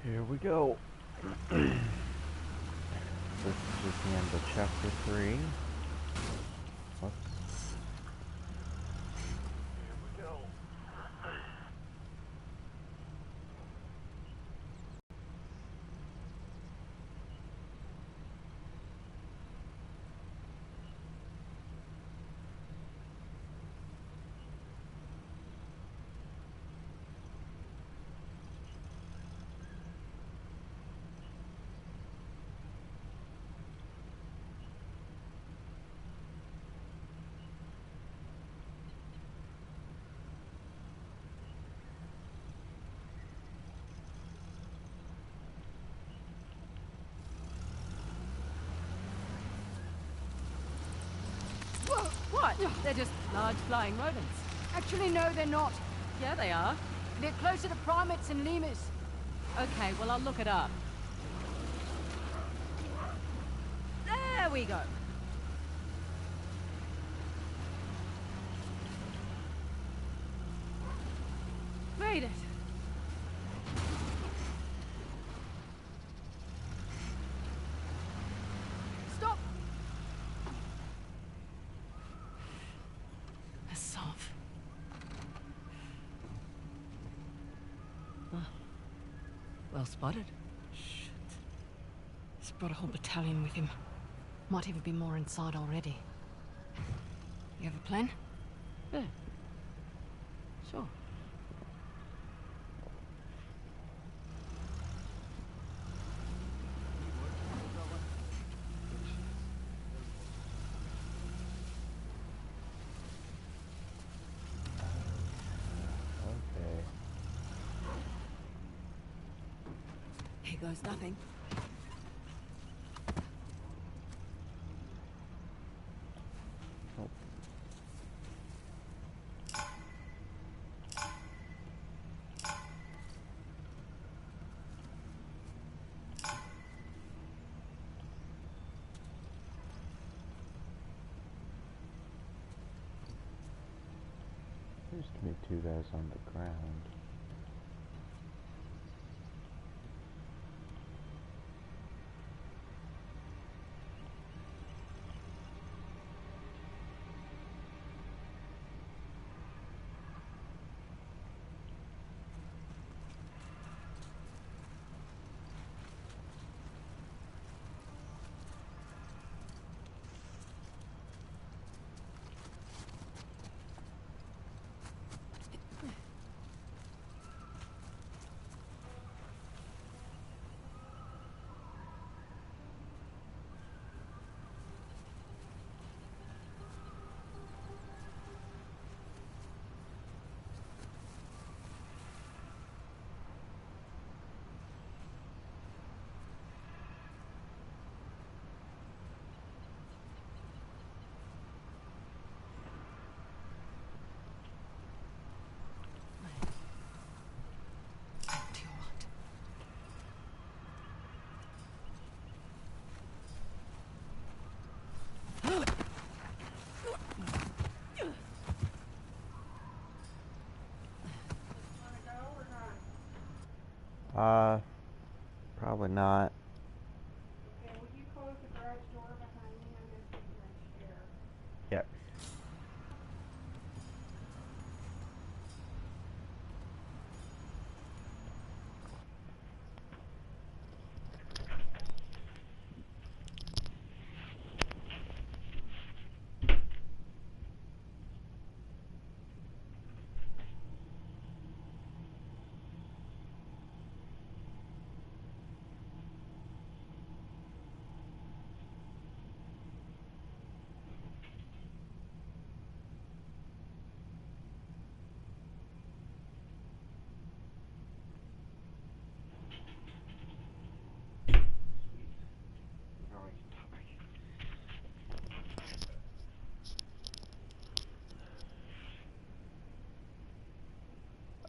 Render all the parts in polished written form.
Here we go. This is just the end of chapter 3. Whoops. Here we go. Whoa, what? They're just large flying rodents. Actually, no, they're not. Yeah, they are. They're closer to primates and lemurs. Okay, well, I'll look it up. There we go. Made it. Stop! A sov. Well spotted. Shit. He's brought a whole battalion with him. Might even be more inside already. You have a plan? Yeah. Sure. Okay. Here goes nothing. Oh. Seems to be two guys on the ground. Back to your what? Probably not. Okay, will you close the garage door behind me? I'm going to sit in my chair. Yep.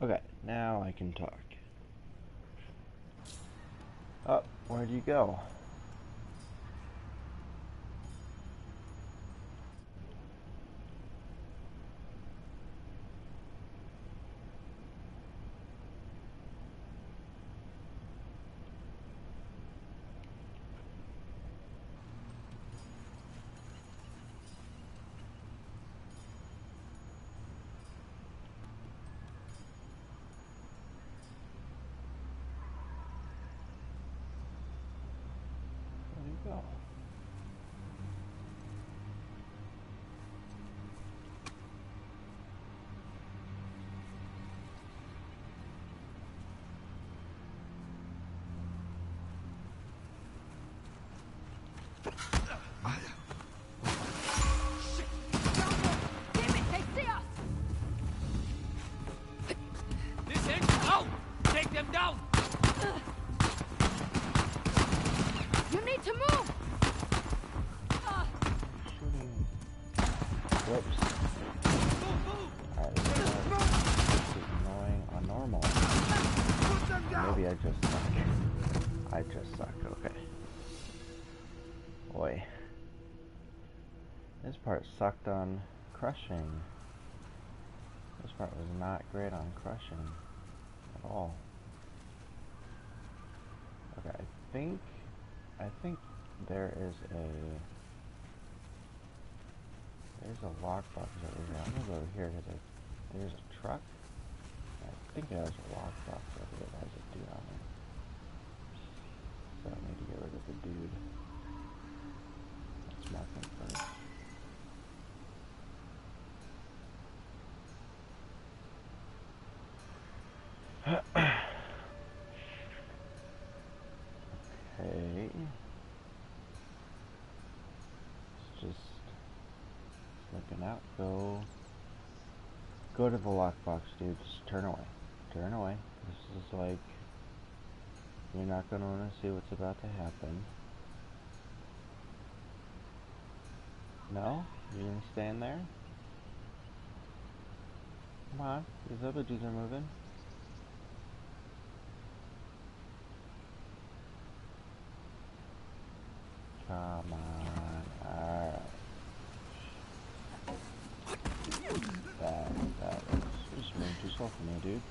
Okay, now I can talk. Oh, where'd you go? Whoops. Alright, this is annoying on normal. Maybe I just suck. I just suck, okay. Boy. This part sucked on crushing. This part was not great on crushing at all. Okay, I think there's a lockbox over here. I'm gonna go over here because there's a truck. I think it has a lockbox over there that has a dude on it. So I need to get rid of the dude. Let's mark him first. Okay. It's just looking out. Go to the lockbox, dude. Just turn away. Turn away. This is like, you're not gonna want to see what's about to happen. No? You're gonna stand there? Come on. These other dudes are moving. Come on. Alright. That was just moving too slow for me, dude.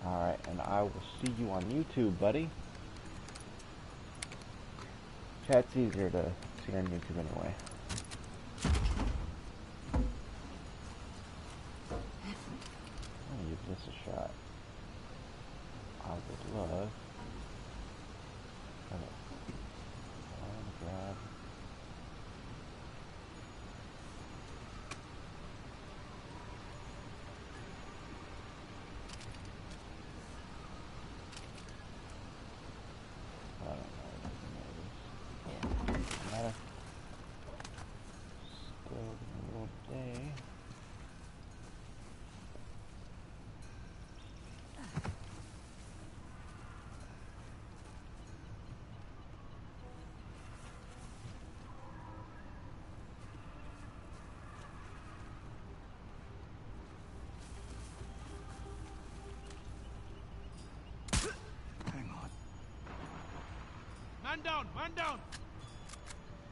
Alright, and I will see you on YouTube, buddy. Chat's easier to see on YouTube anyway. I'm gonna give this a shot. I would love... I want to grab... I don't know what it is. Not a... Still a little day. Man down! Man down!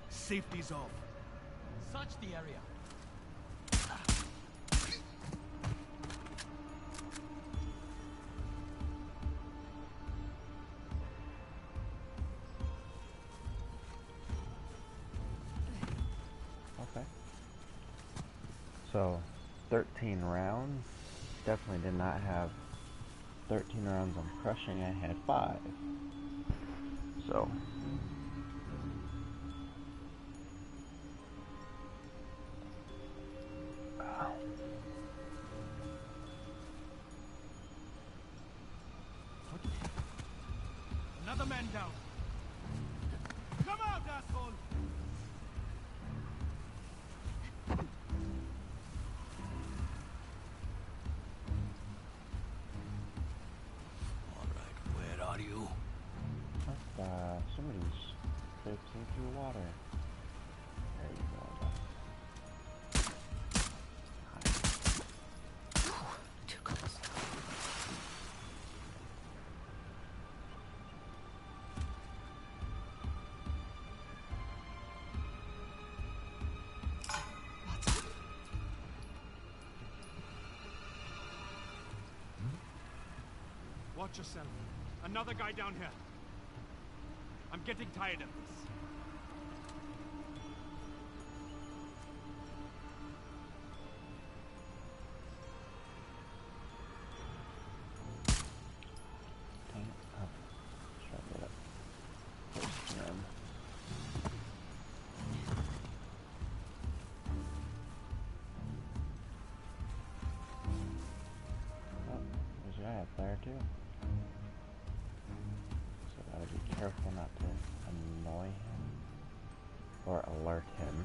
Safety's off. Search the area. Okay. So, 13 rounds. Definitely did not have 13 rounds on crushing. I had 5. So. Another man down. Come out, asshole! All right, where are you? Somebody's traipsing through water. There you go. Too close. Watch yourself. Another guy down here. I'm getting tired of this. Dang it. Oh, try to get up. Close to them. Oh, there's a guy up there too. So gotta be careful not to annoy him or alert him.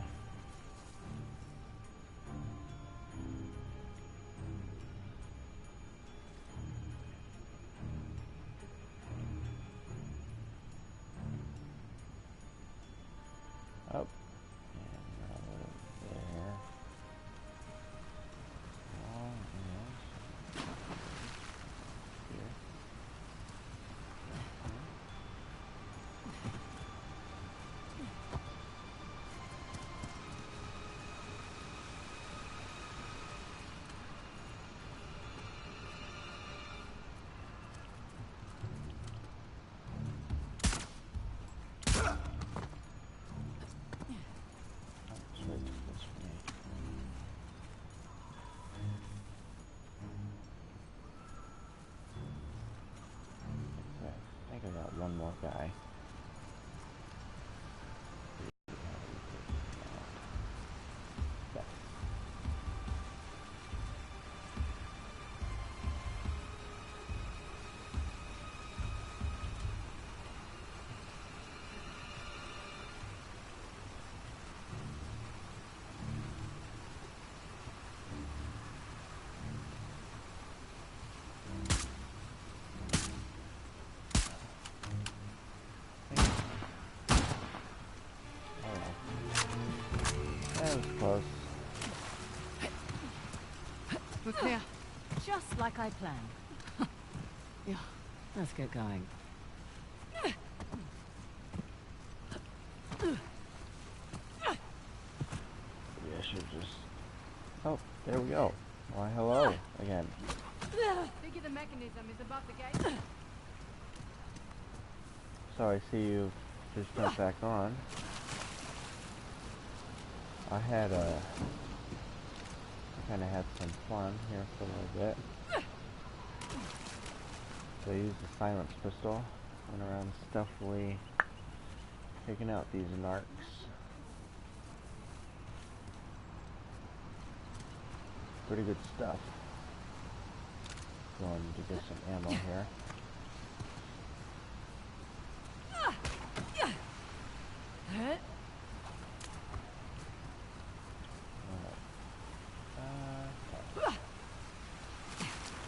one more guy. That was close. We're clear. Just like I planned. Yeah, let's get going. Maybe I should just... Oh, there we go. Why, hello again. Figure the mechanism is above the gate. So I see you've just jumped back on. I kind of had some fun here for a little bit. So I used the silence pistol, went around stealthily taking out these narcs. Pretty good stuff. Going to get some ammo here.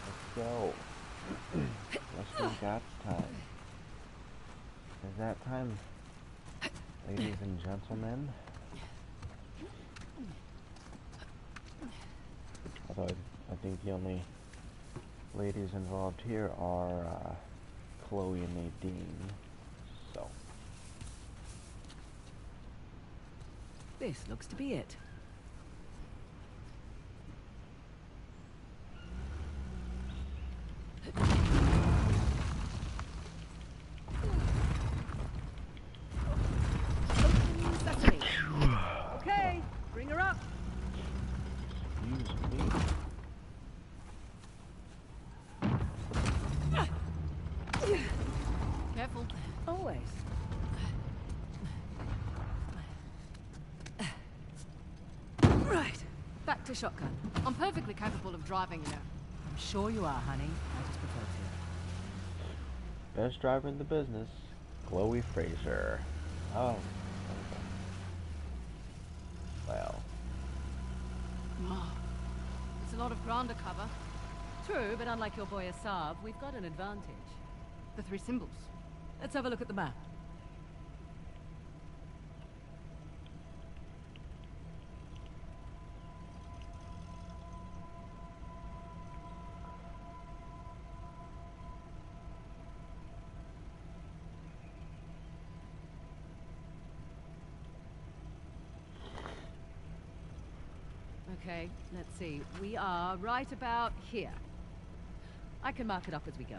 Let's go. Wester Ghats time. Is that time, ladies and gentlemen? Although I think the only ladies involved here are Chloe and Nadine. So. This looks to be it. Okay, bring her up. Excuse me. Careful. Always. Right, back to shotgun. I'm perfectly capable of driving, you know. I'm sure you are, honey. I just prefer to. Best driver in the business, Chloe Fraser. Oh. Okay. Well. Oh, it's a lot of ground to cover. True, but unlike your boy Asab, we've got an advantage. The three symbols. Let's have a look at the map. Okay, let's see. We are right about here. I can mark it up as we go.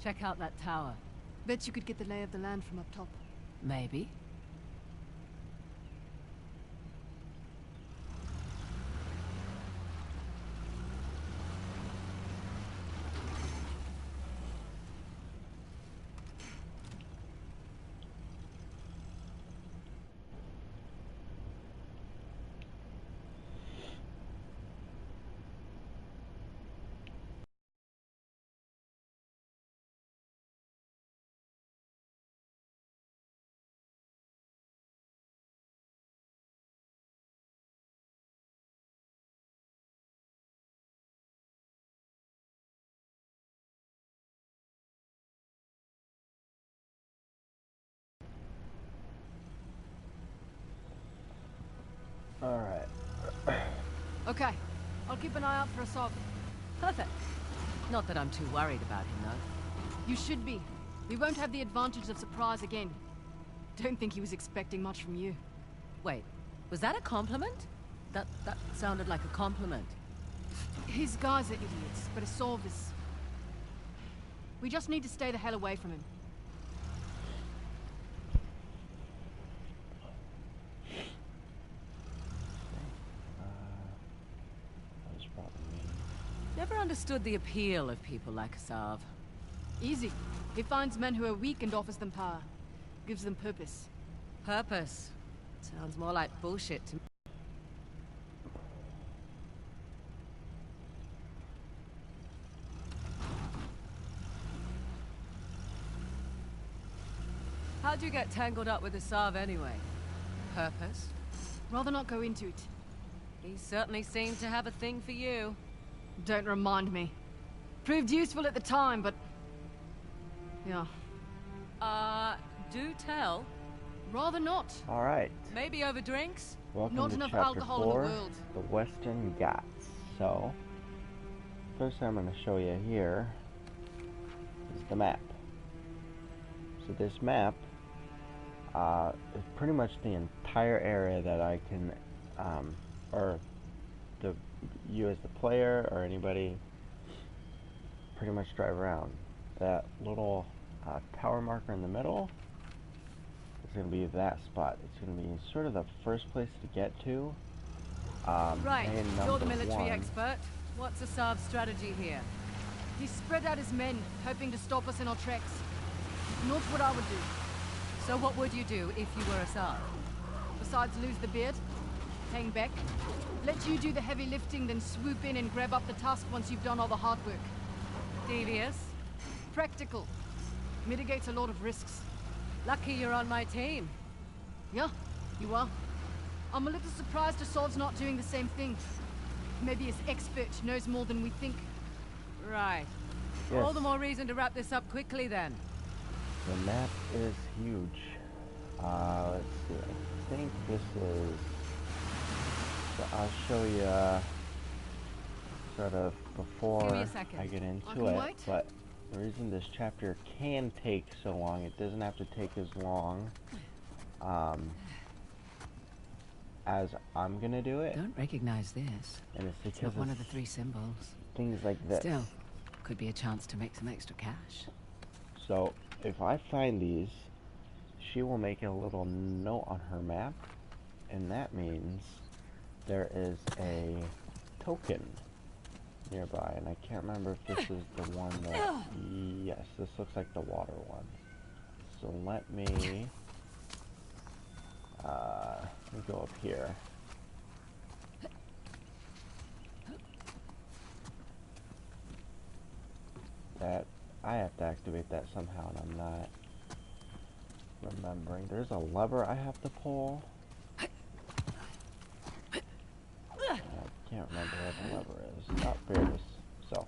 Check out that tower. Bet you could get the lay of the land from up top. Maybe. Alright. Okay, I'll keep an eye out for Asab. Perfect. Not that I'm too worried about him, though. You should be. We won't have the advantage of surprise again. Don't think he was expecting much from you. Wait, was that a compliment? That sounded like a compliment. His guys are idiots, but Asav is... We just need to stay the hell away from him. That was probably me. Never understood the appeal of people like Asav. Easy. He finds men who are weak and offers them power. Gives them purpose. Purpose. Sounds more like bullshit to me. How'd you get tangled up with Asav anyway? Purpose? Rather not go into it. He certainly seemed to have a thing for you. Don't remind me. Proved useful at the time, but... Yeah. Do tell. Rather not. Alright. Maybe over drinks? Welcome Not to enough chapter alcohol in the 4, world. the Western Ghats. So, first I'm going to show you here is the map. So this map is pretty much the entire area that I can, or you as the player or anybody, pretty much drive around. That little tower marker in the middle is going to be that spot. It's going to be sort of the first place to get to. Right, and you're the number military 1. expert. What's Asav's strategy here? He spread out his men, hoping to stop us in our tracks. Not what I would do. So what would you do if you were Asav? Besides lose the beard, hang back, let you do the heavy lifting, then swoop in and grab up the tusk once you've done all the hard work. Devious? Practical. Mitigates a lot of risks. Lucky you're on my team. Yeah, you are. I'm a little surprised Asav's not doing the same thing. Maybe his expert knows more than we think. Right. Yes. All the more reason to wrap this up quickly then. The map is huge. Let's see. I think this is. So I'll show you sort of before Give me a second. I get I into can it. wait. But the reason this chapter can take so long, it doesn't have to take as long as I'm gonna do it. Don't recognize this. And it's It's because not one of of the 3 symbols. things like this. Still, could be a chance to make some extra cash. So if I find these, she will make a little note on her map, and that means there is a token nearby, and I can't remember if this is the one that... Yes, this looks like the water one. So let me go up here. That I have to activate that somehow, and I'm not remembering. There's a lever I have to pull. I can't remember what the lever is. Oh, there it is. So.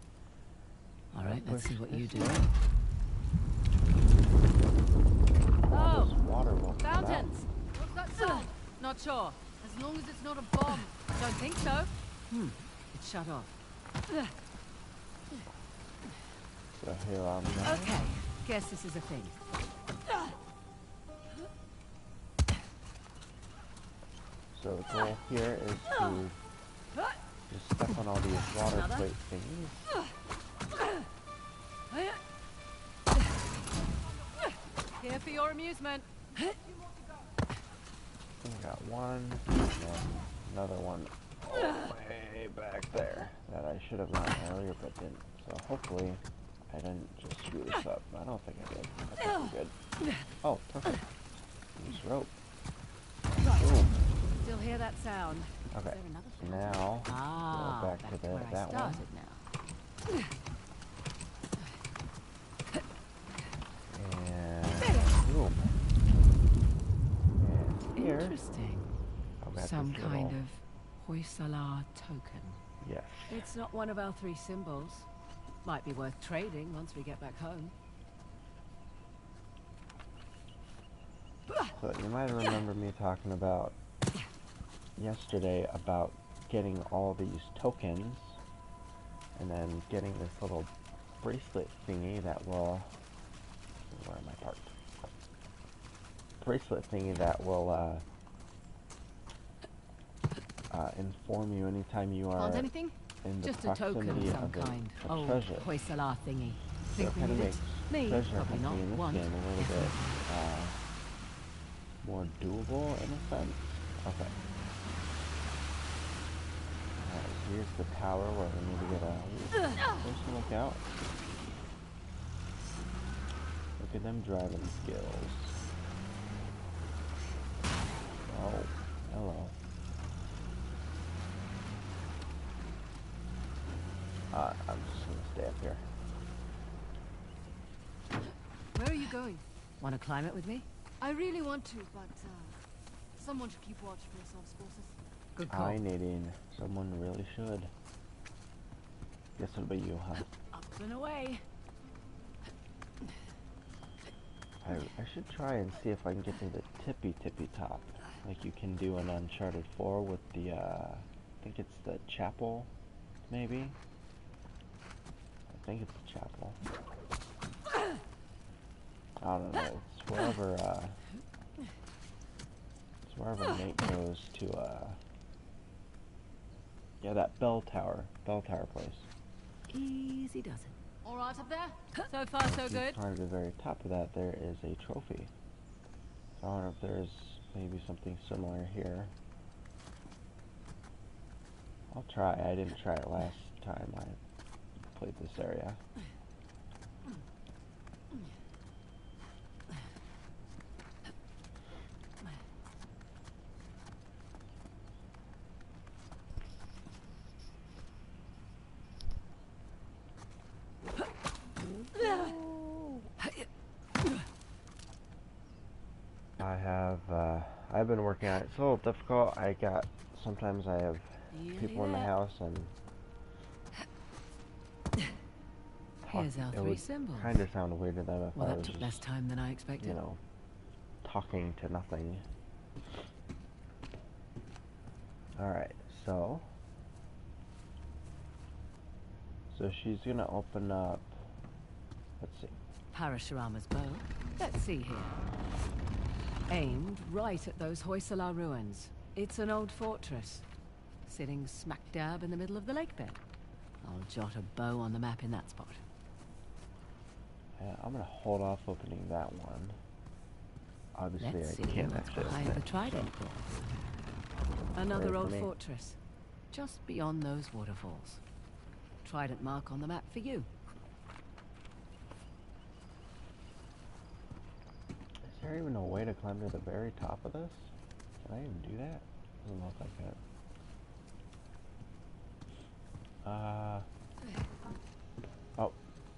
Alright, let's see what you do. All this Oh, water will come out. fountains! What's that sound? Not sure. As long as it's not a bomb. Don't think so. It's shut off. So here I'm now. Okay, guess this is a thing. So the goal here is to just step on all these water plate thingies. Here for your amusement. We got one, and then another one way back there that I should have gotten earlier but didn't. So hopefully I didn't just screw this up. I don't think I did. I think we're good. Oh, perfect. Use rope. Boom. Still hear that sound. Okay. Is there another fountain? Now Ah, go back to that's where I that one. started now. And boom. And here. Interesting. I've got Some this kind little- of Hoysala token. Yes. It's not one of our 3 symbols. Might be worth trading once we get back home. So you might remember me talking about yesterday about getting all these tokens and then getting this little bracelet thingy that will Where am I parked? Bracelet thingy that will inform you anytime you are Found anything? in the Just a token proximity of some of kind. a Old treasure. Hoysala thingy. So Think it we kind of need makes it? Me? treasure Probably hunting not. in this Want? game a little bit more doable in a sense. Okay. Alright, so here's the tower where we need to get a person look out. Look at them driving skills. Oh, hello. I'm just gonna stay up here. Where are you going? Want to climb it with me? I really want to, but someone should keep watch for yourselves, forces. Good call. Knitting. Someone really should. Guess it'll be you, huh? Up and away. I should try and see if I can get to the tippy top, like you can do in Uncharted 4 with the, I think it's the chapel, maybe? I think it's the chapel. I don't know, it's wherever Nate goes to, yeah, that bell tower place. Easy does it. All right up there? So far, so If you good. climb to the very top of that, there is a trophy. So I wonder if there's maybe something similar here. I'll try. I didn't try it last time I played this area. I've been working on it. It's a little difficult. Sometimes I have people in the house and Here's our it three would symbols. kind of sound weird to them if Well, I that was took just, less time than I expected. you know, talking to nothing. Alright, so she's gonna open up, let's see. Parashurama's bow. Let's see here. Aimed right at those Hoysala ruins. It's an old fortress, sitting smack dab in the middle of the lake bed. I'll jot a bow on the map in that spot. Yeah, I'm gonna hold off opening that one. Obviously, Let's I see can't what's actually behind open the it, trident so. door. Another Great for old me. fortress, just beyond those waterfalls. Trident mark on the map for you. Is there even a way to climb to the very top of this? Can I even do that? Doesn't look like it. Oh,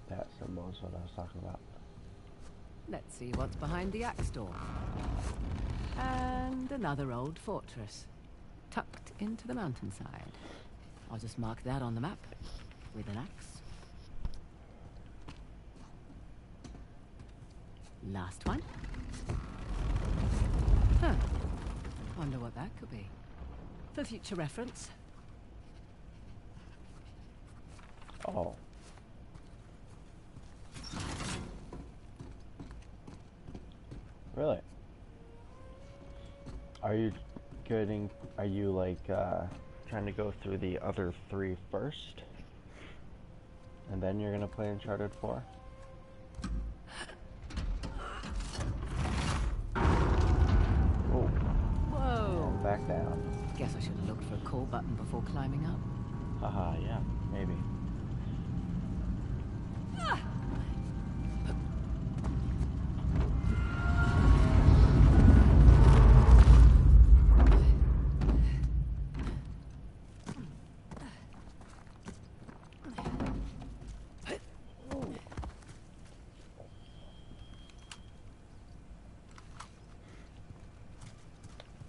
that symbol is what I was talking about. Let's see what's behind the axe door. And another old fortress, tucked into the mountainside. I'll just mark that on the map with an axe. Last one. Huh. Wonder what that could be. For future reference. Oh. Really? Are you like, trying to go through the other three first? And then you're gonna play Uncharted 4? Oh. Whoa. And back down. Guess I should have looked for a call button before climbing up. Haha, yeah, maybe.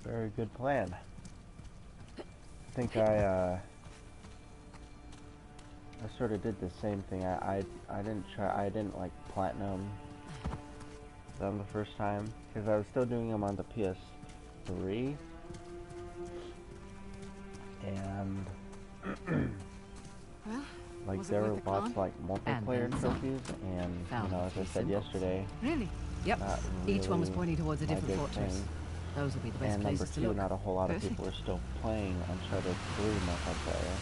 Very good plan. I think I sort of did the same thing. I didn't like platinum them the first time because I was still doing them on the PS3, and Well, Like Was it there worth were the lots con? like multiplayer then some. trophies, and you Found know, a as I few said symbols. yesterday, Really? Yep. not Each one was really pointing towards a my different big fortress. thing. Those will be the best And number places to two, look. not a whole lot of Perfect. people are still playing Uncharted 3 multiplayer.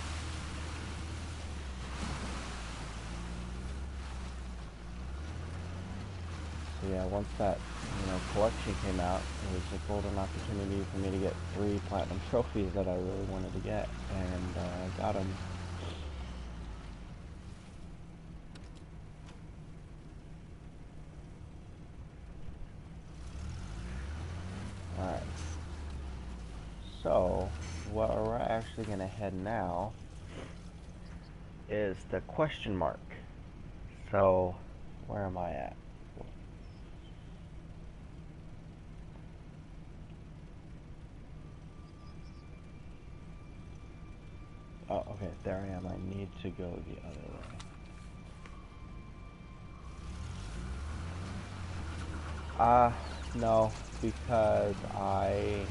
So yeah, once that, you know, collection came out, it was a golden opportunity for me to get 3 platinum trophies that I really wanted to get, and I got them. Alright. So, where we're actually going to head now is the question mark. So, where am I at? Oh, okay, there I am. I need to go the other way. No, because I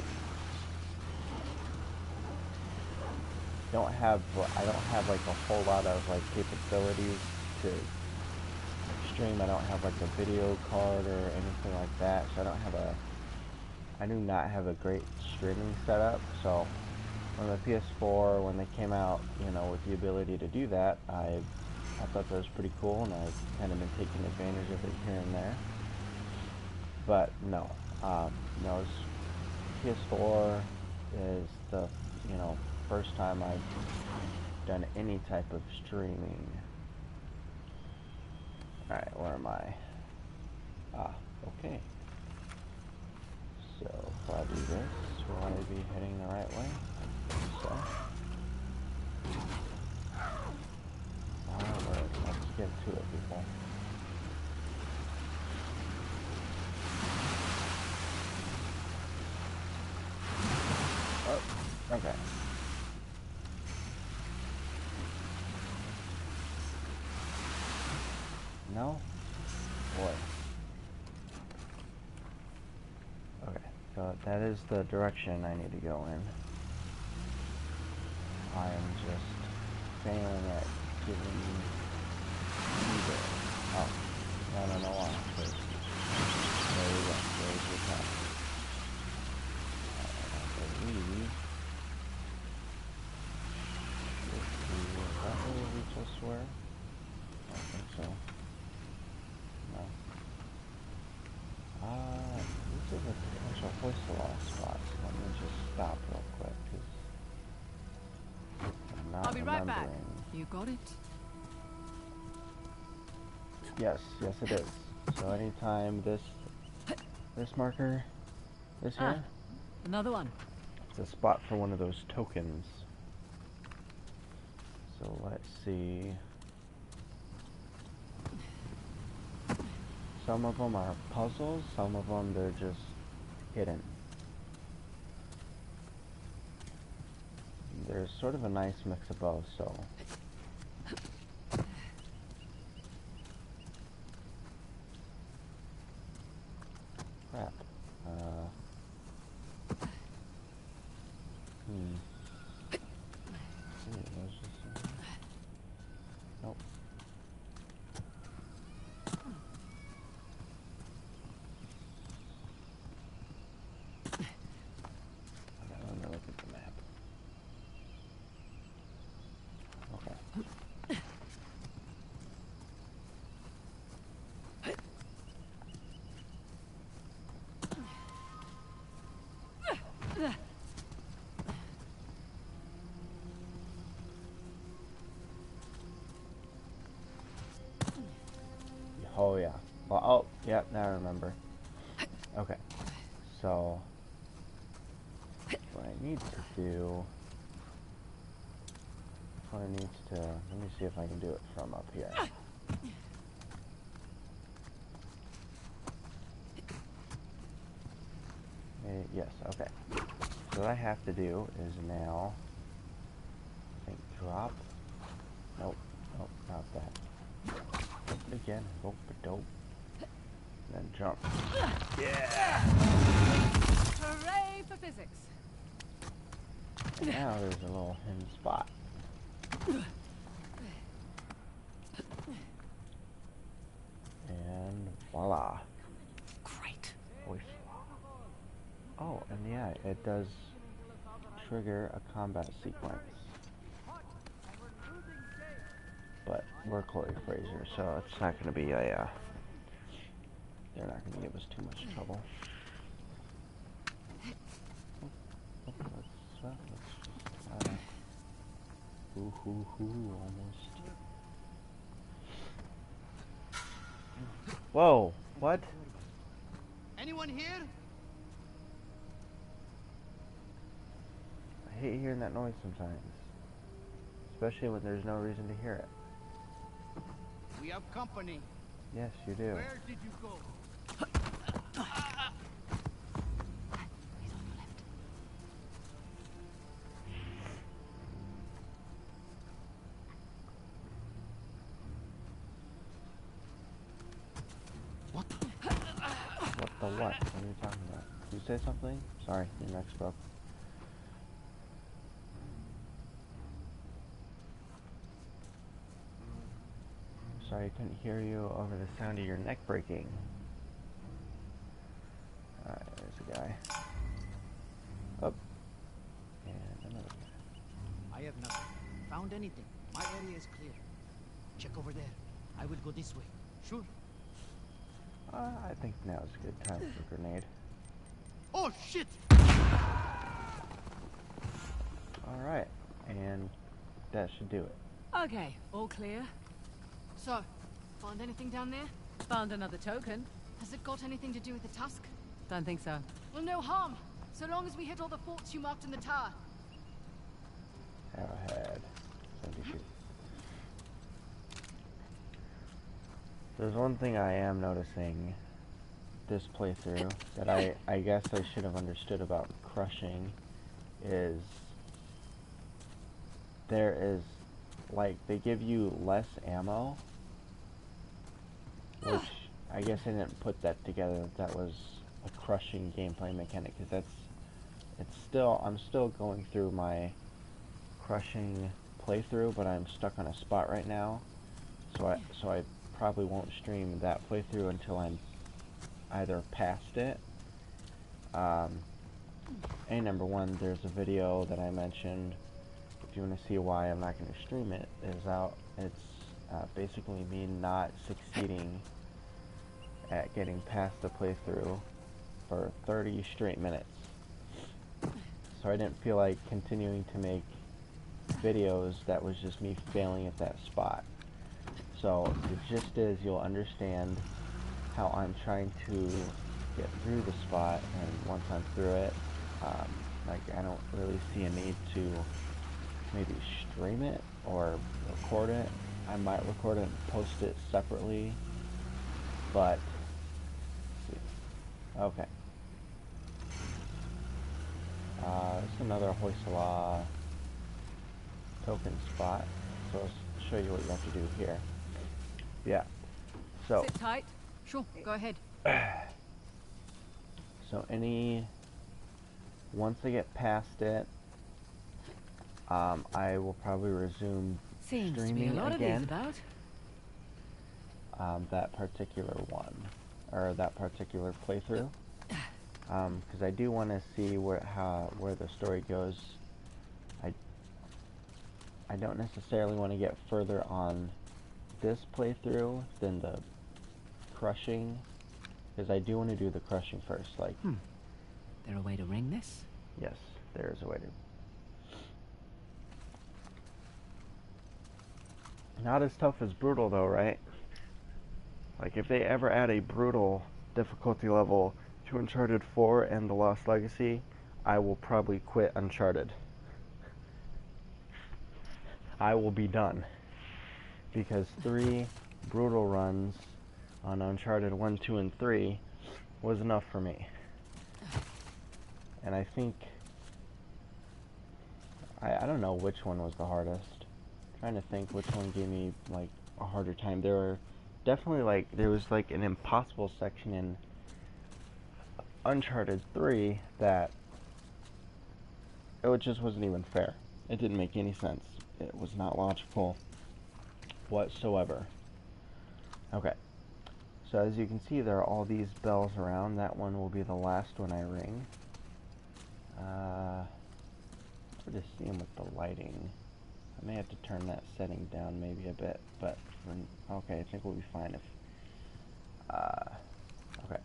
don't have like a whole lot of like capabilities to stream. I don't have like a video card or anything like that, so I do not have a great streaming setup. So on the PS4, when they came out, you know, with the ability to do that, I thought that was pretty cool, and I've kind of been taking advantage of it here and there. But no, no, PS4 is the, you know, first time I've done any type of streaming. Alright, where am I? Okay. So, if I do this, will I be heading the right way? I think so. Alright, let's get to it, people. Oh, okay. No? Boy. Okay, so that is the direction I need to go in. I am just failing at giving either. Oh, no, on. There we go. There's your top. I believe is that where we just were? I don't think so. No. This is a potential Hoysala spot. So let me just stop real quick, because I'm not I'll be right back. remembering. You got it? Yes, it is. So anytime this marker is here, Another one. it's a spot for one of those tokens. So let's see. Some of them are puzzles, some of them they're just hidden. There's sort of a nice mix of both, so. Crap. There's just nope. Okay, let me look at the map. Okay. Oh yeah. Well, oh yeah. Now I remember. Okay. So what I need to do. What I need to. Let me see if I can do it from up here. Yes. Okay. So what I have to do is now. I think drop. Nope. Not that. Again, rope a dope. Then jump. Yeah! Hooray for physics. And now there's a little hidden spot. And voila. Great. Hoysala. Oh, and yeah, it does trigger a combat sequence. But we're Chloe Fraser, so it's not going to be a, they're not going to give us too much trouble. Let's just, almost. Whoa, what? Anyone here? I hate hearing that noise sometimes. Especially when there's no reason to hear it. We have company. Yes, you do. Where did you go? He's on your left. What? What the what? What are you talking about? You say something? Sorry, your neck spoke. Sorry, I couldn't hear you over the sound of your neck breaking. Alright, there's a guy. Up. And another guy. I have nothing. Found anything? My area is clear. Check over there. I will go this way. Sure. I think now's a good time for a grenade. Oh shit! Alright, and that should do it. Okay, all clear. So, find anything down there? Found another token. Has it got anything to do with the tusk? Don't think so. Well, no harm. So long as we hit all the forts you marked in the tower. Arrowhead. 72. There's one thing I am noticing this playthrough that I guess I should have understood about crushing is there is, like, they give you less ammo, which I guess I didn't put that together, that was a crushing gameplay mechanic, because I'm still going through my crushing playthrough, but I'm stuck on a spot right now, so I probably won't stream that playthrough until I'm either past it, and number one, there's a video that I mentioned, if you want to see why I'm not going to stream it, is out. It's basically me not succeeding at getting past the playthrough for 30 straight minutes. So I didn't feel like continuing to make videos that was just me failing at that spot. So the gist is you'll understand how I'm trying to get through the spot, and once I'm through it, like, I don't really see a need to maybe stream it or record it. I might record it and post it separately, but let's see. Okay. It's another Hoysala token spot, so I'll show you what you have to do here. Yeah. So. Sit tight. Sure, go ahead. So once I get past it, I will probably resume Seems to be a streaming lot again. of these about. That particular one, or that particular playthrough, because I do want to see where the story goes. I don't necessarily want to get further on this playthrough than the crushing, because I do want to do the crushing first. Like, There a way to ring this? yes, there is a way to. Not as tough as brutal though, right? Like, if they ever add a brutal difficulty level to Uncharted 4 and The Lost Legacy, I will probably quit Uncharted. I will be done. Because 3 brutal runs on Uncharted 1, 2, and 3 was enough for me. And I think... I don't know which one was the hardest. I'm trying to think which one gave me, like, a harder time. There were definitely, like, there was, like, an impossible section in Uncharted 3 that it just wasn't even fair. It didn't make any sense. It was not logical whatsoever. Okay. So as you can see, there are all these bells around. That one will be the last one I ring. Hard to see them with the lighting. I may have to turn that setting down maybe a bit, but okay, I think we'll be fine if. Okay.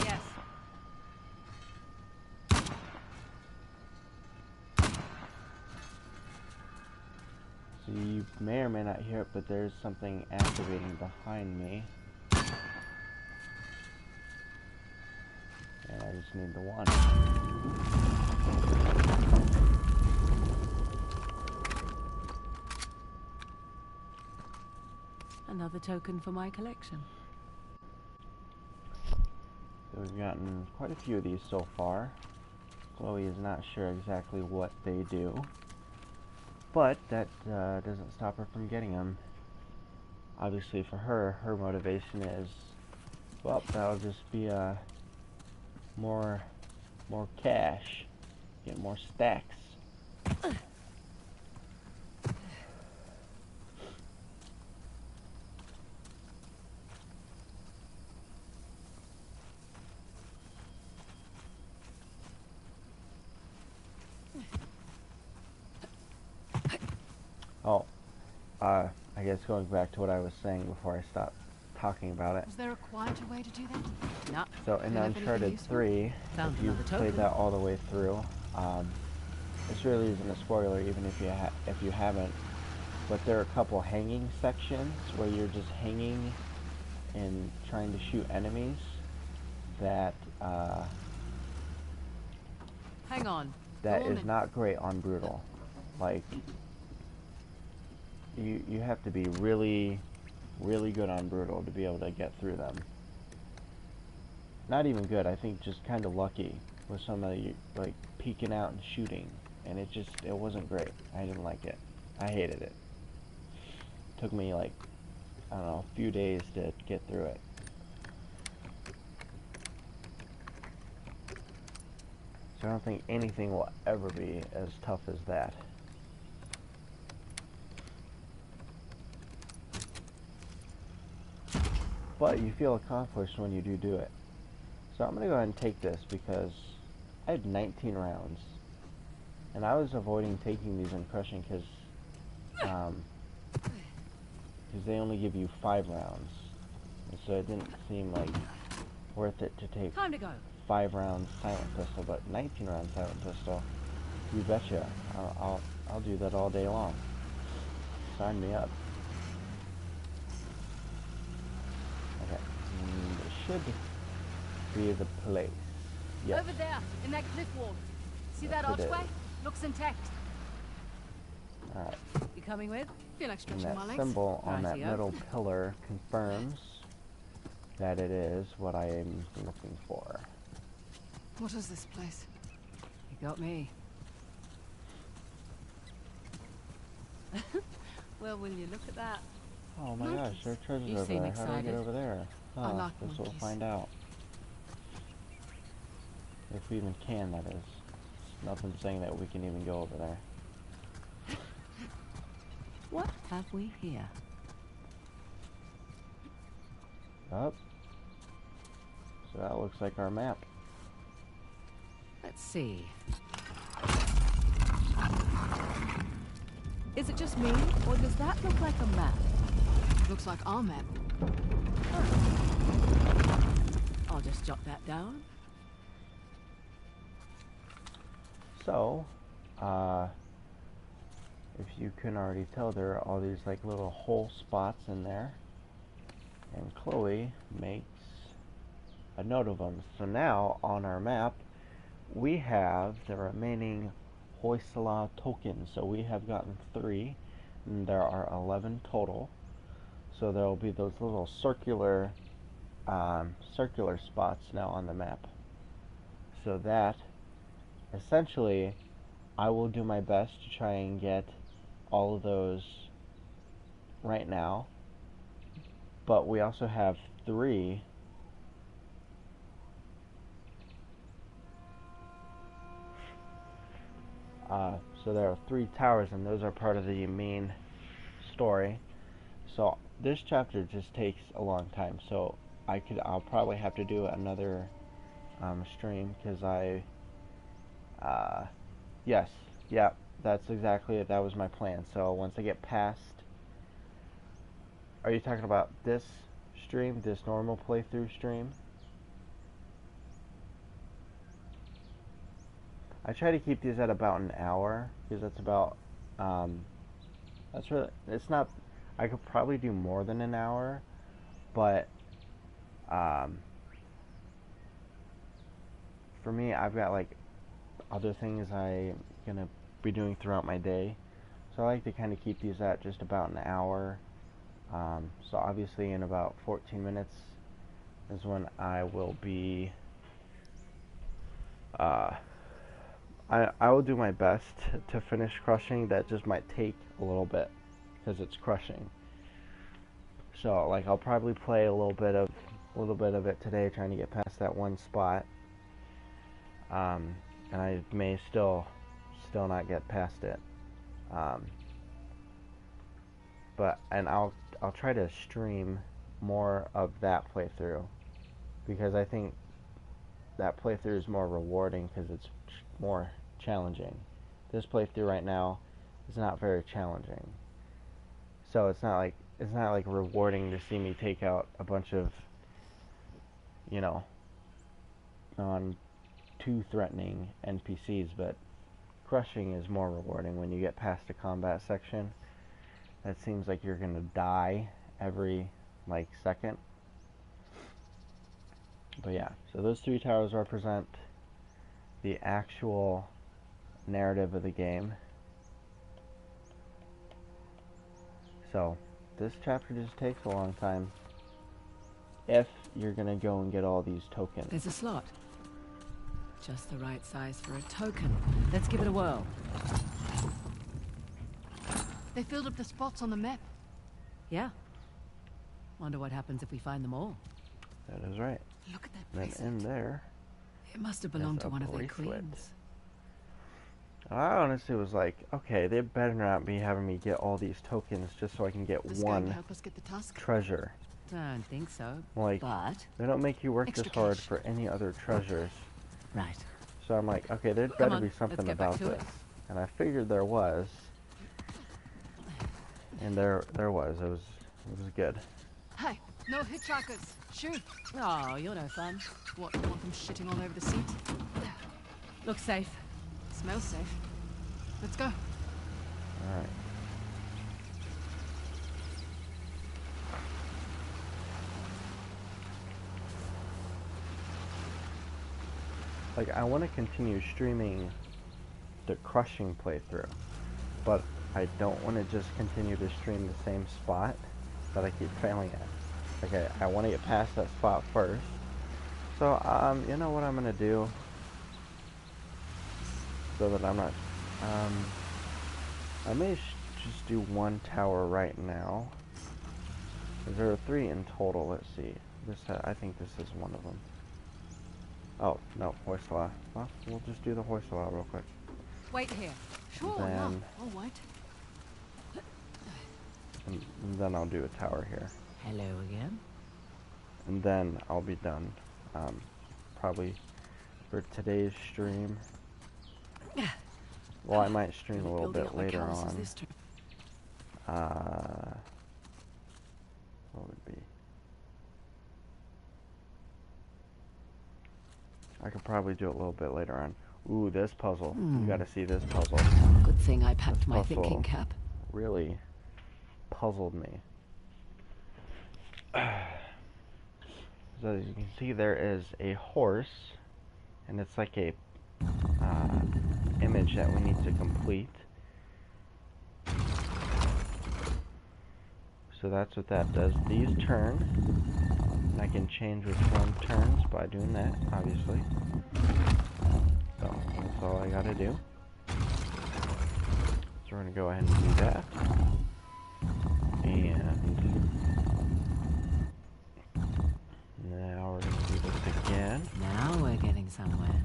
Yes. So you may or may not hear it, but there's something activating behind me. And I just need the one. Another token for my collection. So we've gotten quite a few of these so far. Chloe is not sure exactly what they do, but that doesn't stop her from getting them. Obviously for her, her motivation is, well, that'll just be more cash, get more stacks. Oh, I guess going back to what I was saying before I stopped talking about it. Was there a quieter way to do that? No. So in Uncharted 3, Found if you another played token. that all the way through, this really isn't a spoiler even if you haven't, but there are a couple hanging sections where you're just hanging and trying to shoot enemies that Hang on. that Go on is then. not great on brutal. Like you have to be really good on brutal to be able to get through them. Not even good, I think just kind of lucky with somebody like peeking out and shooting, and it wasn't great. I didn't like it. I hated it. Took me like, I don't know, a few days to get through it. So I don't think anything will ever be as tough as that. But you feel accomplished when you do it. So I'm going to go ahead and take this because I had 19 rounds. And I was avoiding taking these and crushing because they only give you 5 rounds. And so it didn't seem like worth it to take Time to go. 5 rounds silent pistol, but 19 round silent pistol, you betcha. I'll do that all day long. Sign me up. Okay, it should be the place. Yes. Over there, in that cliff wall. See Yes, that it is. archway? Looks intact. Alright, You coming with? Feel like and stretching that my legs. symbol on that Rightio. middle pillar confirms that it is what I am looking for. What is this place? You got me. Well, will you look at that? Oh my gosh, there are treasures You over seem there. How do I get excited. over there? I Oh, like guess we'll monkeys. find out. If we even can, that is. Nothing saying that we can even go over there. What have we here? Up. So that looks like our map. Let's see. Is it just me, or does that look like a map? Looks like our map. I'll just jot that down. So, if you can already tell, there are all these like little hole spots in there. And Chloe makes a note of them. So now, on our map, we have the remaining Hoysala tokens. So we have gotten 3, and there are 11 total. So there will be those little circular spots now on the map. So that, essentially, I will do my best to try and get all of those right now. But we also have 3 so there are 3 towers, and those are part of the main story. So this chapter just takes a long time. So I'll probably have to do another stream because yes, yeah, that's exactly it. That was my plan. So once I get past, are you talking about this stream, this normal playthrough stream? I try to keep these at about an hour because that's about, that's really, it's not, I could probably do more than an hour, but, for me, I've got like other things I'm gonna be doing throughout my day, so I like to kind of keep these at just about an hour. So obviously in about 14 minutes is when I will be, I will do my best to finish crushing. That just might take a little bit because it's crushing. So like I'll probably play a little bit of it today, trying to get past that one spot. And I may still not get past it. But I'll try to stream more of that playthrough because I think that playthrough is more rewarding because it's more challenging. This playthrough right now is not very challenging, so it's not like rewarding to see me take out a bunch of, you know, non too threatening NPCs, but crushing is more rewarding when you get past a combat section that seems like you're gonna die every like second. But yeah, so those 3 towers represent the actual narrative of the game. So this chapter just takes a long time if you're gonna go and get all these tokens. There's a slot. Just the right size for a token. Let's give it a whirl. They filled up the spots on the map. Yeah. Wonder what happens if we find them all. That is right. Look at that Then bracelet. in there, It must have belonged That's to a one of their bracelet. queens. I honestly was like, okay, they better not be having me get all these tokens just so I can get This going to one help us get the tusk? treasure. Don't think so. Like, But they don't make you work Extra this hard cash. for any other treasures. right. So I'm like, okay, there'd Come better on, be let's something get back about to this. it. And I figured there was. And there was. It was good. Hey, no hitchhikers. Shoot. Oh, you're no fun. What, you want them shitting all over the seat? Look safe. Smells safe. Let's go. Alright. Like, I want to continue streaming the crushing playthrough, but I don't want to just continue to stream the same spot that I keep failing at. Like, I want to get past that spot first. So, you know what I'm going to do? So that I'm not, I may just do one tower right now. There are 3 in total, let's see. I think this is one of them. Oh, no, Hoysala. Well, we'll just do the Hoysala real quick. Wait here. Sure, yeah. Then- I'll wait. And then I'll do a tower here. Hello again. And then I'll be done. Probably for today's stream. Well, I might stream a little Building bit up my later calluses on. this turn. What would be? I could probably do it a little bit later on. Ooh, this puzzle. You gotta see this puzzle. Good thing I packed my Puzzle. thinking cap. Really puzzled me. So as you can see, there is a horse, and it's like a image that we need to complete. So that's what that does. These turn, and I can change which one turns by doing that, obviously. So that's all I gotta do. So we're gonna go ahead and do that. And now we're gonna do this again. Now we're getting somewhere.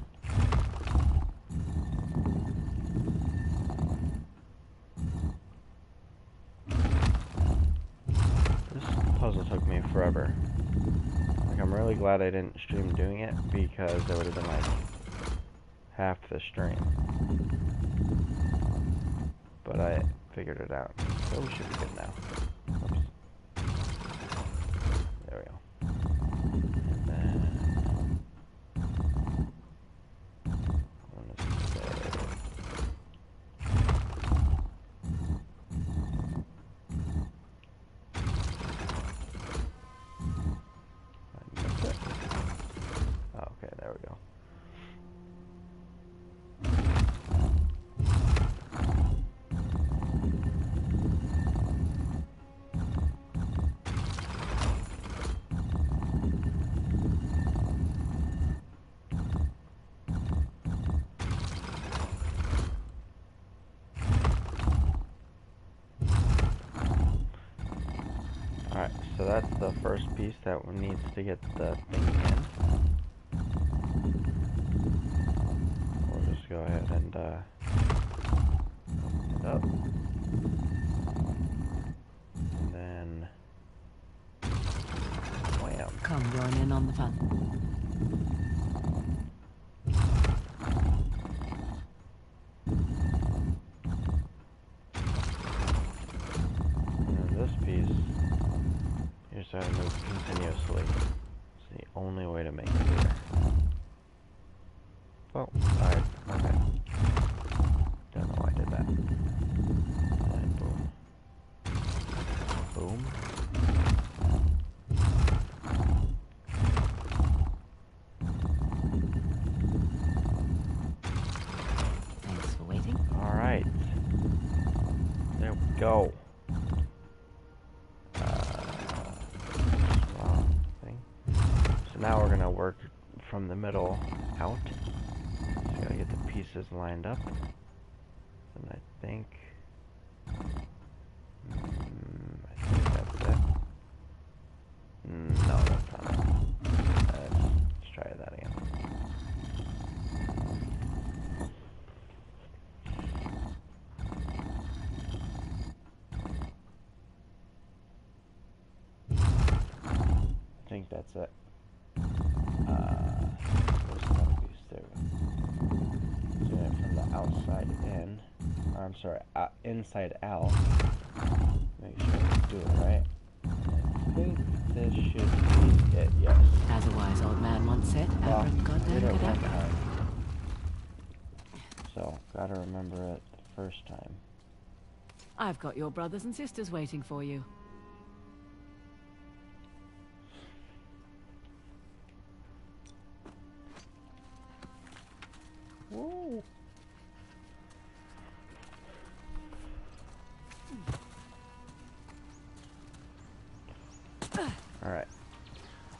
puzzle took me forever. Like, I'm really glad I didn't stream doing it, because it would have been like half the stream. But I figured it out, so we should be good now. Oops. There we go. And then I want to say I missed it. Oh, okay, there we go. Alright, so that's the first piece that needs to get the thing in. We'll just go ahead and open it up. And then wham. Come join in on the fun. And this piece, you just have to move continuously. It's the only way to make it here. Oh, alright, okay. Don't know why I did that. And boom. Boom. Thanks for waiting. Alright. There we go. Wrong thing. So now we're gonna work from the middle out. Just gotta get the pieces lined up. And I think that's it. No, that's not it. Let's try that again. I think that's it. Where's another piece? There we go. Doing it from the outside in. Or I'm sorry, inside out. Make sure I do it right. I think this should be it, yes. As a wise old man once said, Well, I did it one abracadabra. time. So, gotta remember it the first time. I've got your brothers and sisters waiting for you. Woo! Alright.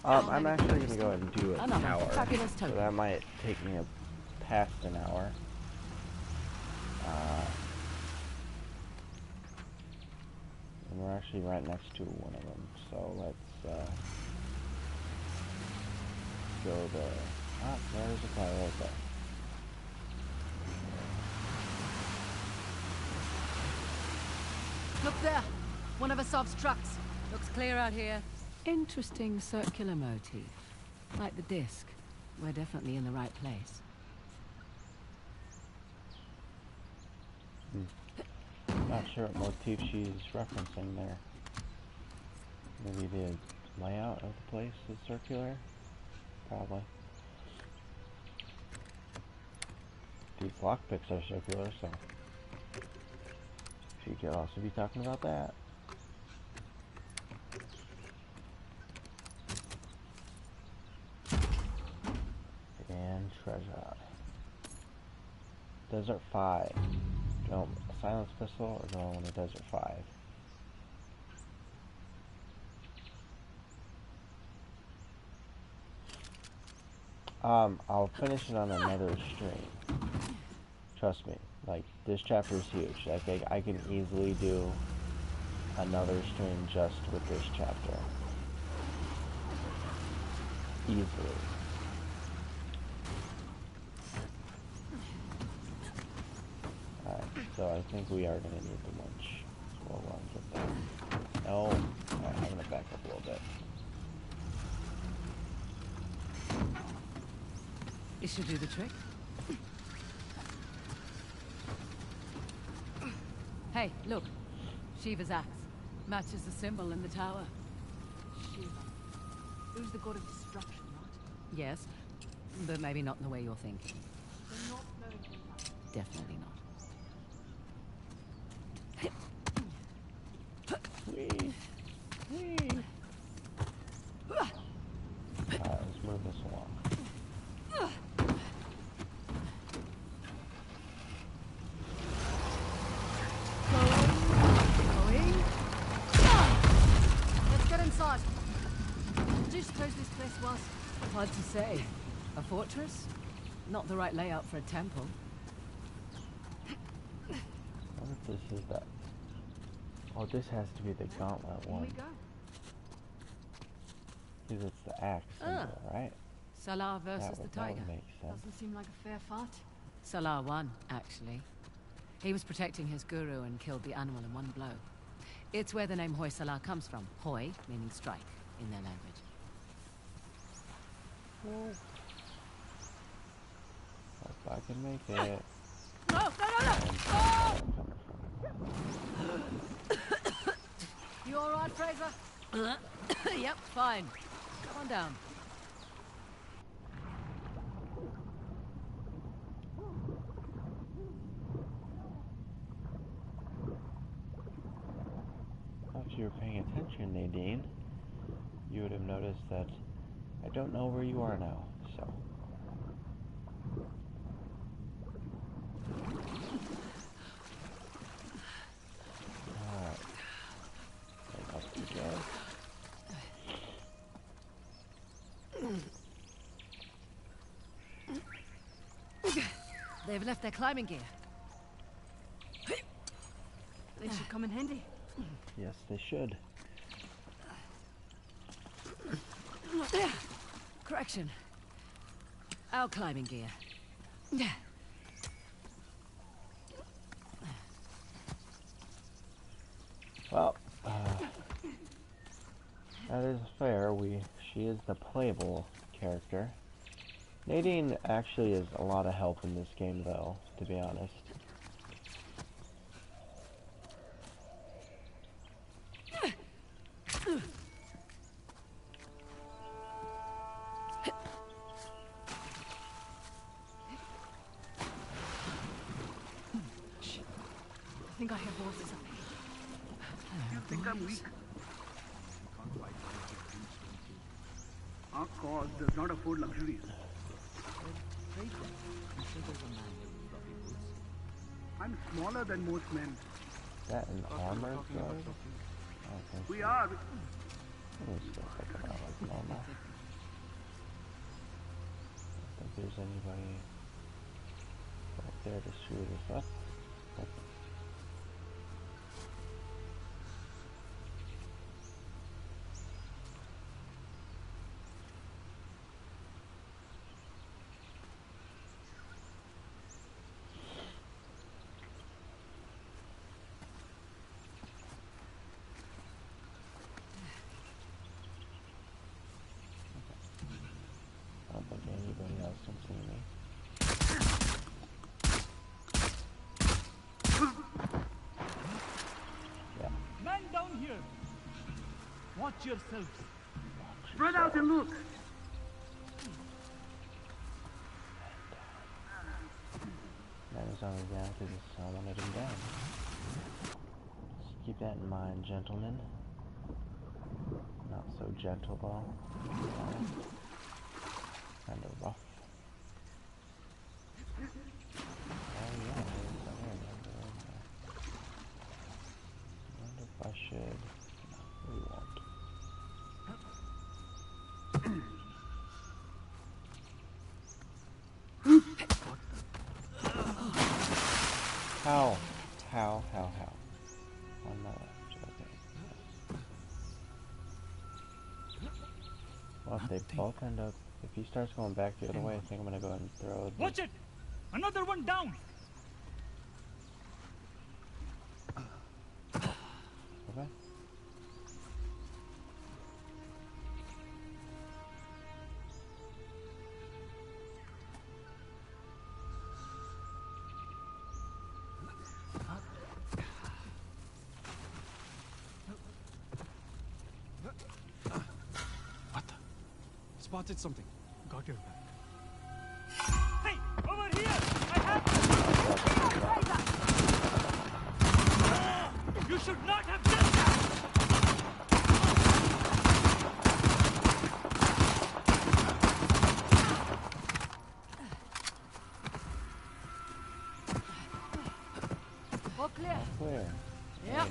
I'm actually going to go ahead and do an Another hour. fabulous So token. that might take me past an hour. And we're actually right next to one of them. So let's go there. Ah, there's a car right there. Look there. One of Asav's trucks. Looks clear out here. Interesting circular motif. Like the disc. We're definitely in the right place. Not sure what motif she's referencing there. Maybe the layout of the place is circular? Probably. These lockpicks are circular, so she could also be talking about that. And treasure. Desert 5. Go silence pistol or go on the Desert 5. I'll finish it on another stream. Trust me, like, this chapter is huge. Like, I can easily do another stream just with this chapter. Easily. Alright, so I think we are going to need the lunch. So we'll get that. No. Alright, I'm gonna back up a little bit. This should do the trick. Hey, look. Shiva's axe. Matches the symbol in the tower. Shiva. Who's the god of destruction, right? Yes, but maybe not in the way you're thinking. They're not knowing enough. Definitely not. Whee! Whee! Alright, let's move this along. Let's get inside. Do you suppose this place was? Hard to say. A fortress? Not the right layout for a temple. I wonder if this is that. Oh, this has to be the gauntlet Here one. we go. Because it's the axe symbol, right? Salah versus the tiger. That would make sense. Doesn't seem like a fair fight. Salah won, actually. He was protecting his guru and killed the animal in one blow. It's where the name Hoysala comes from. Hoy, meaning strike, in their language. If I can make it. No, no, no, no! You alright, Fraser? Yep, fine. Come on down. If you were paying attention, Nadine, you would have noticed that I don't know where you are now, so. Alright. Right up we go. They've left their climbing gear. They should come in handy. Yes, they should. Correction. Our climbing gear. Well, that is fair. She is the playable character. Nadine actually is a lot of help in this game, though, to be honest. I think I hear voices up here. You think I'm weak? Our cause does not afford luxuries. I'm smaller than most men. Is that an armor guard? Okay. We are. Let me still pick it out like normal. I don't think there's anybody right there to shoot us up. Nope. I don't think anybody else can see me. Yeah. Man down here! Watch yourselves. Spread out and look. Man is only down because I wanted him down. Just keep that in mind, gentlemen. Not so gentle though. Kind of rough. Oh yeah, there's a hand under there. I wonder if I should. No, we won't. How? On my left, okay. Well, if they both end up, if he starts going back the other way, I think I'm gonna go ahead and throw the... Watch it! Another one down! Okay. Spotted something. Got your back. Hey! Over here! I have... You should not have done that! All clear. Clear. Yep.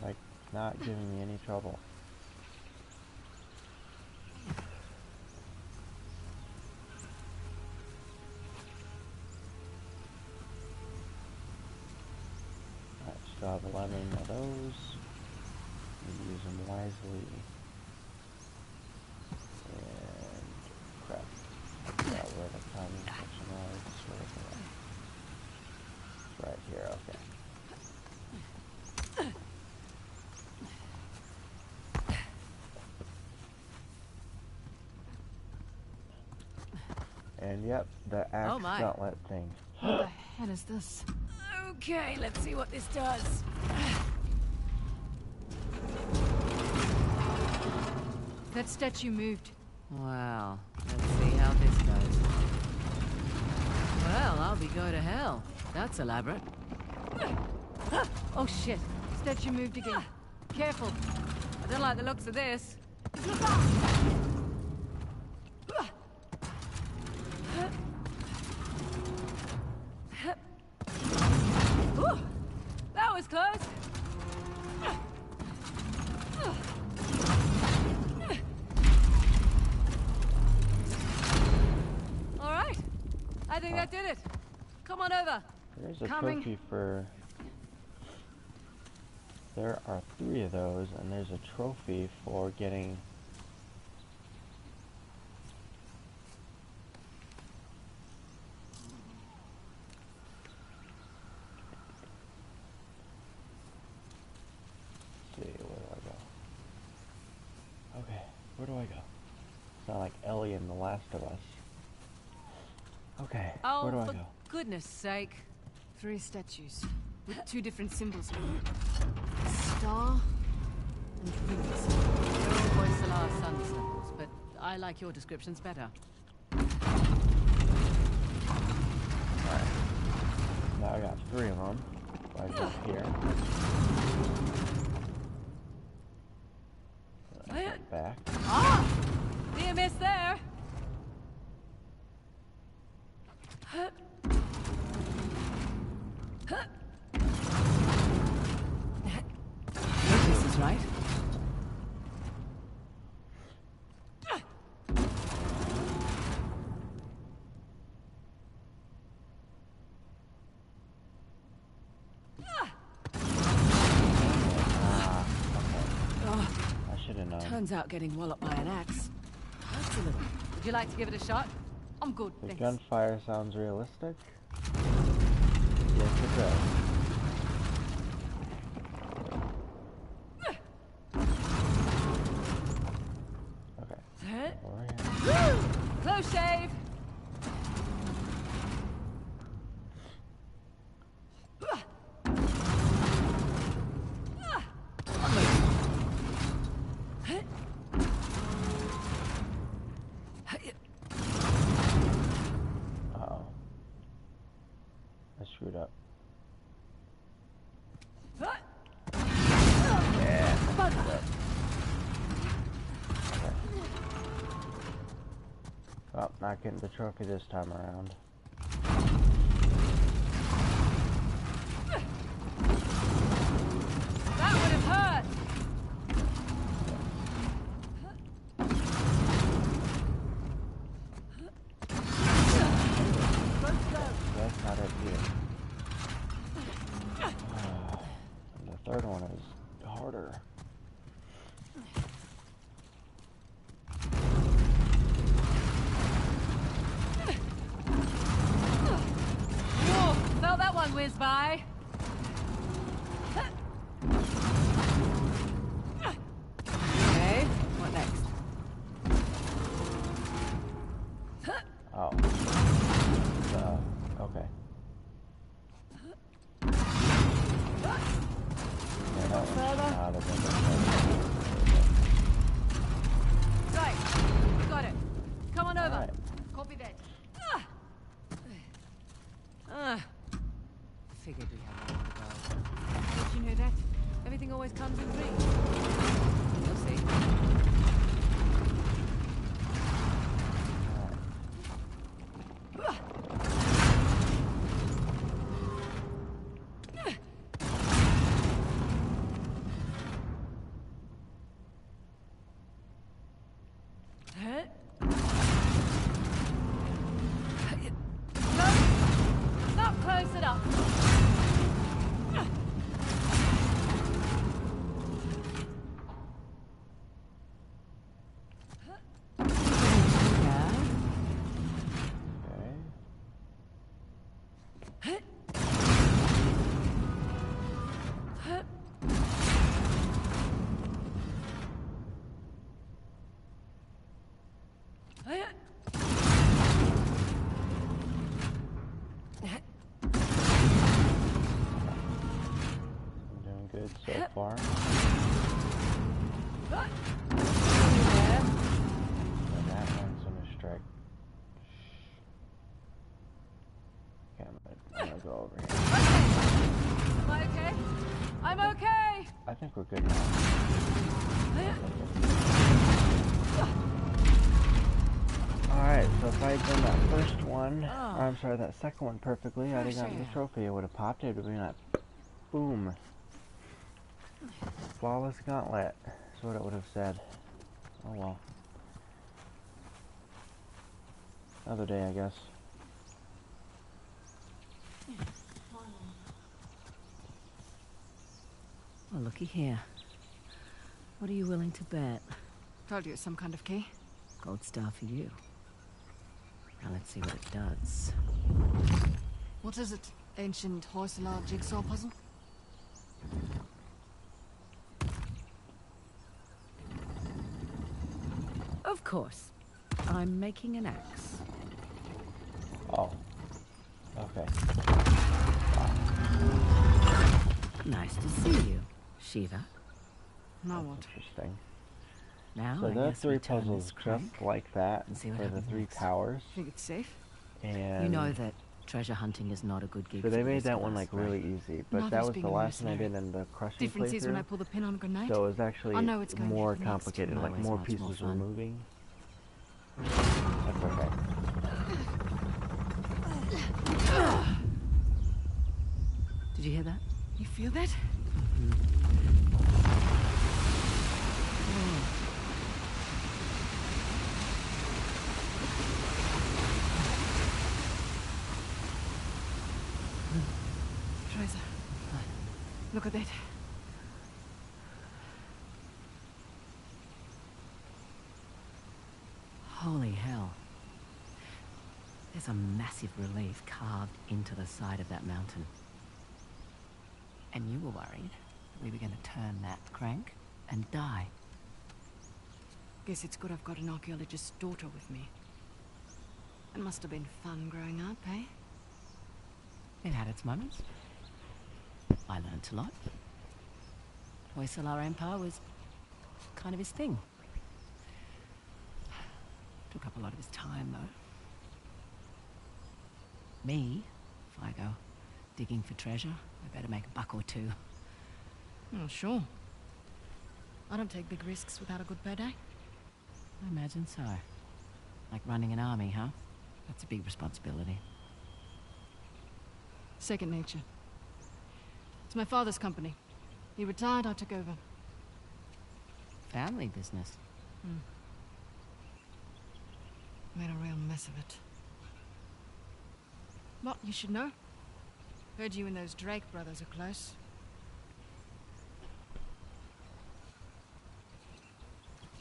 Like, not giving me any trouble. Alright, still have 11 of those. Need to use them wisely. And crap. I forgot where the timing section was. Where is it? It's right here, okay. And yep, the axe Oh my. gauntlet thing. What the hell is this? Okay, let's see what this does. That statue moved. Well, let's see how this goes. Well, I'll be going to hell. That's elaborate. Oh shit. Statue moved again. Careful. I don't like the looks of this. Ooh, that was close. All right. I think that did it. Come on over. There's a Coming. trophy for... There are 3 of those, and there's a trophy for getting... Let's see, where do I go? Okay, where do I go? It's not like Ellie in The Last of Us. Okay, Oh, where do I for go? goodness sake. 3 statues with 2 different symbols on them. A star and rings. They're all Hoysala sun symbols, but I like your descriptions better. Alright. Now I got 3 of them. I go here. Get back. Ah! Near miss there. This is right. I should have known. Turns out getting walloped by an axe hurts a little. Would you like to give it a shot? I'm good, The thanks. gunfire sounds realistic. Yes, it does. Okay. Over here. Close shave. Uh-oh. I screwed up. Yeah. Okay. Well, not getting the trophy this time around. That would have hurt. That's not it here. And the third one is harder. Whoa, felt that one whiz by. Okay, what next? Oh. Okay. Yeah, that one's not a good one. comes in reach. You'll see. Not close it up. Good so far. And that one's gonna strike. Okay, I'm gonna go over here. Am I okay? I'm okay! I think we're good now. Alright, so if I had done that first one, or I'm sorry, that second one perfectly, I'd have gotten the trophy. It would have popped, it would have been like, boom. Flawless gauntlet, is what it would have said. Oh well. Another day, I guess. Well, looky here. What are you willing to bet? Told you it's some kind of key. Gold star for you. Now let's see what it does. What is it? Ancient Hoysala jigsaw puzzle? Of course. I'm making an axe. Oh. Okay. Nice to see you, Shiva. Now That's what? interesting. Now So I there are guess we three turn puzzles this crank just like that and see what for the happens 3 next. towers. Think it's safe? And You know that treasure hunting is not a good gig. so they for the made rest that of one us, like right? really easy, but Not that us was the being a last one I mercenary. did in the crushing Difference is when I playthrough. pull the pin on a grenade. So it was actually I know it's going to more happen next. complicated, My like way's more much more pieces were fun. moving. That's okay. Did you hear that? You feel that? Tracer, look at that. Holy hell. There's a massive relief carved into the side of that mountain. And you were worried that we were going to turn that crank and die. Guess it's good I've got an archaeologist's daughter with me. It must have been fun growing up, eh? It had its moments. I learnt a lot. Hoysala Empire was kind of his thing. Took up a lot of his time, though. Me, if I go digging for treasure, I better make a buck or two. Oh, sure. I don't take big risks without a good payday. I imagine so. Like running an army, huh? That's a big responsibility. Second nature. It's my father's company. He retired, I took over. Family business. Made a real mess of it. What, you should know? Heard you and those Drake brothers are close.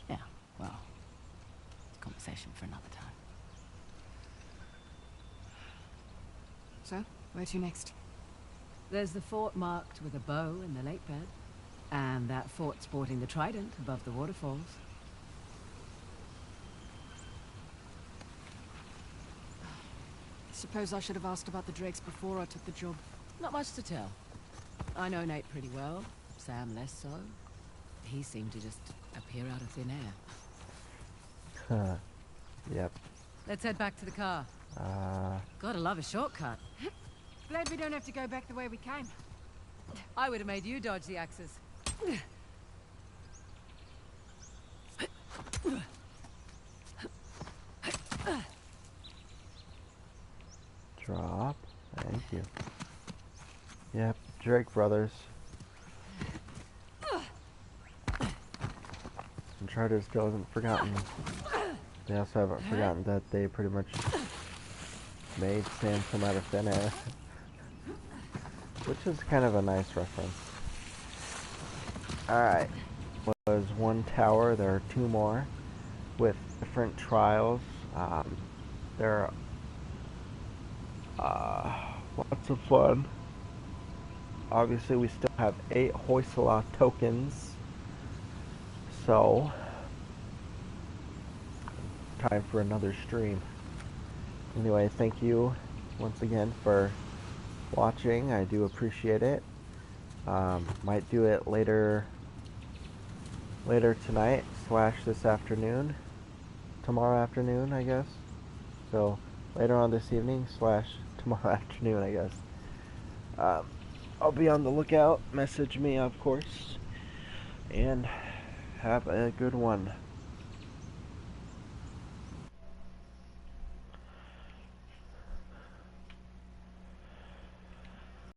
Yeah, well, it's a conversation for another time. So, where to next? There's the fort marked with a bow in the lake bed, and that fort sporting the trident above the waterfalls. Suppose I should have asked about the Drakes before I took the job. Not much to tell. I know Nate pretty well, Sam less so. He seemed to just appear out of thin air. Yep. Let's head back to the car. Gotta love a shortcut. Glad we don't have to go back the way we came. I would have made you dodge the axes. Drop. Thank you. Yep, Drake Brothers. Uncharted still hasn't forgotten. They also haven't forgotten that they pretty much made Sam come out of thin air. Which is kind of a nice reference. Alright. Was one tower, there are two more with different trials. There are lots of fun. Obviously we still have 8 Hoysala tokens. So time for another stream. Anyway, thank you once again for watching. I do appreciate it. Might do it later tonight / this afternoon, tomorrow afternoon, I guess. So later on this evening / tomorrow afternoon, I guess. I'll be on the lookout. Message me, of course, and have a good one.